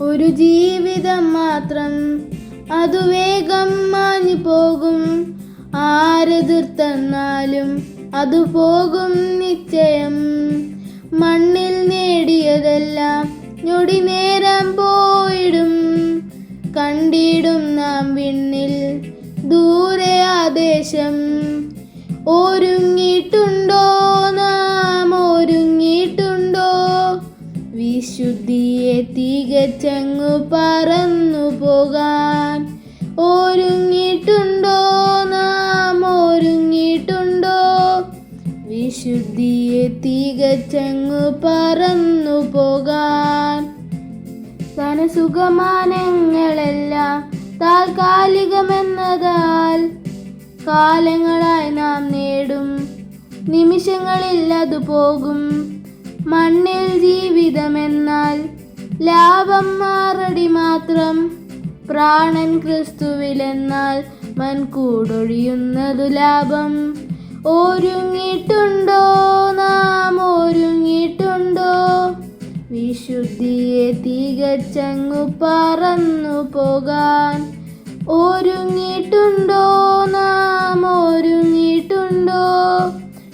ഒരു ജീവിതം മാത്രം, അതു വേഗം മാഞ്ഞു പോകും. ആരെതിർത്തെന്നാലും അതു പോകും നിശ്ചയം. മണ്ണിൽ നേടിയതെല്ലാം ഞൊടി നേരം പോയിടും. കണ്ടിടും നാം വിണ്ണിൽ ദൂരെ ആദേശം. ഒരുങ്ങിയിട്ടുണ്ടോ നാം, ഒരുങ്ങിയിട്ടുണ്ടോ? വിശുദ്ധിയെ തികച്ചങ്ങു പറന്നു പോകാൻ. ഒരുങ്ങിയിട്ടുണ്ടോ നാം, ഒരുങ്ങിയിട്ടുണ്ടോ? വിശുദ്ധിയെ തികച്ചങ്ങു പറന്നു പോകാൻ. ധനസുഖമാനങ്ങളെല്ലാം താൽക്കാലികമെന്നതാൽ കാലങ്ങളായി നാം നേടും നിമിഷങ്ങളിൽ അത് പോകും. മണ്ണിൽ ജീവിതമെന്നാൽ ലാഭം മാറടി മാത്രം. പ്രാണൻ ക്രിസ്തുവിലെന്നാൽ മൺകൂടൊഴിയുന്നതു ലാഭം. ഒരുങ്ങിയിട്ടുണ്ടോ നാം, ഒരുങ്ങിയിട്ടുണ്ടോ? വിശുദ്ധിയെ തികച്ചങ്ങു പറന്നു പോകാൻ. ഒരുങ്ങിയിട്ടുണ്ടോ നാം, ഒരുങ്ങിയിട്ടുണ്ടോ?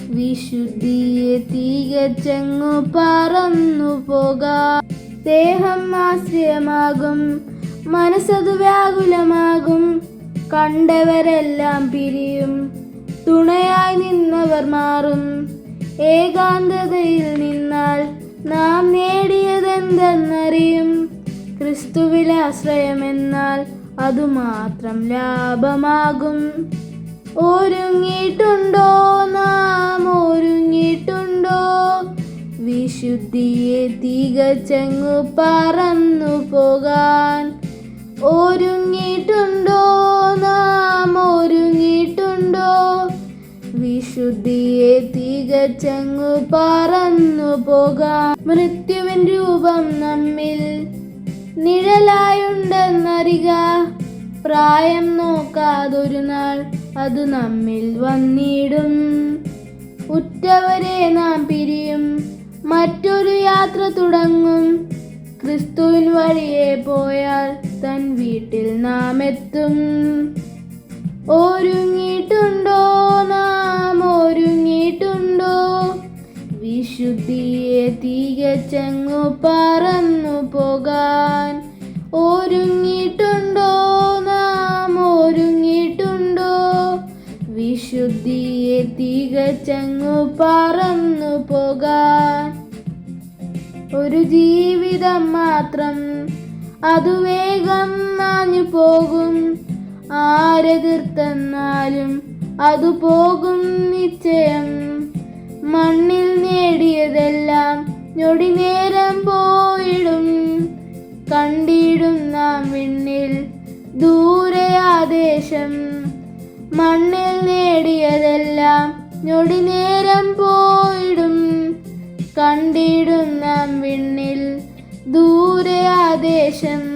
വിശുദ്ധിയെ തികച്ചങ്ങു പറന്നു പോകാൻ. ദേഹം ആശ്രയമാകും, മനസ്സതു വ്യാകുലമാകും. കണ്ടവരെല്ലാം പിരിയും, തുണയായി നിന്നവർ മാറും. ഏകാന്തതയിൽ നിന്നാൽ നാം നേടിയതെന്തെന്നറിയും. ക്രിസ്തുവിൽ ആശ്രയമെന്നാൽ അതുമാത്രം ലാഭമാകും. ഒരുങ്ങിയിട്ടുണ്ടോ നാം, ഒരുങ്ങിയിട്ടുണ്ടോ? വിശുദ്ധിയെ തികച്ചങ്ങു പറന്നു പോകാൻ. ഒരുങ്ങിയിട്ടുണ്ടോ നാം, ഒരുങ്ങിയിട്ടുണ്ടോ? വിശുദ്ധിയെ തികച്ചങ്ങു പറന്നു പോകാൻ. മൃത്യുവിൻ രൂപം നമ്മിൽ നിഴലായുണ്ടെന്നറിക. പ്രായം നോക്കാതൊരു നാൾ അത് നമ്മിൽ വന്നിടും. ഉറ്റവരെ നാം പിരിയും, മറ്റൊരു യാത്ര തുടങ്ങും. ക്രിസ്തുവിൻ വഴിയെ പോയാൽ തൻ വീട്ടിൽ നാം എത്തും. ഒരുങ്ങിയിട്ടുണ്ടോ നാം, ഒരുങ്ങിയിട്ടുണ്ടോ? വിശുദ്ധിയെ തികച്ചങ്ങു പറന്നു പോകാൻ. ഒരുങ്ങിയിട്ടുണ്ടോ നാം, ഒരുങ്ങിയിട്ടുണ്ടോ? വിശുദ്ധിയെ തികച്ചങ്ങു പറന്നു പോകാൻ. ഒരു ജീവിതം മാത്രം, അതു വേഗം മാഞ്ഞു പോകും. ആരെതിർത്തെന്നാലും അതു പോകും നിശ്ചയം. മണ്ണിൽ നേടിയതെല്ലാം ഞൊടി നേരം പോയിടും. കണ്ടിടും നാം വിണ്ണിൽ ദൂരെ ആദേശം. മണ്ണിൽ നേടിയതെല്ലാം ഞൊടി നേരം പോയിടും. കണ്ടിടും നാം വിണ്ണിൽ ദൂരെ ആദേശം.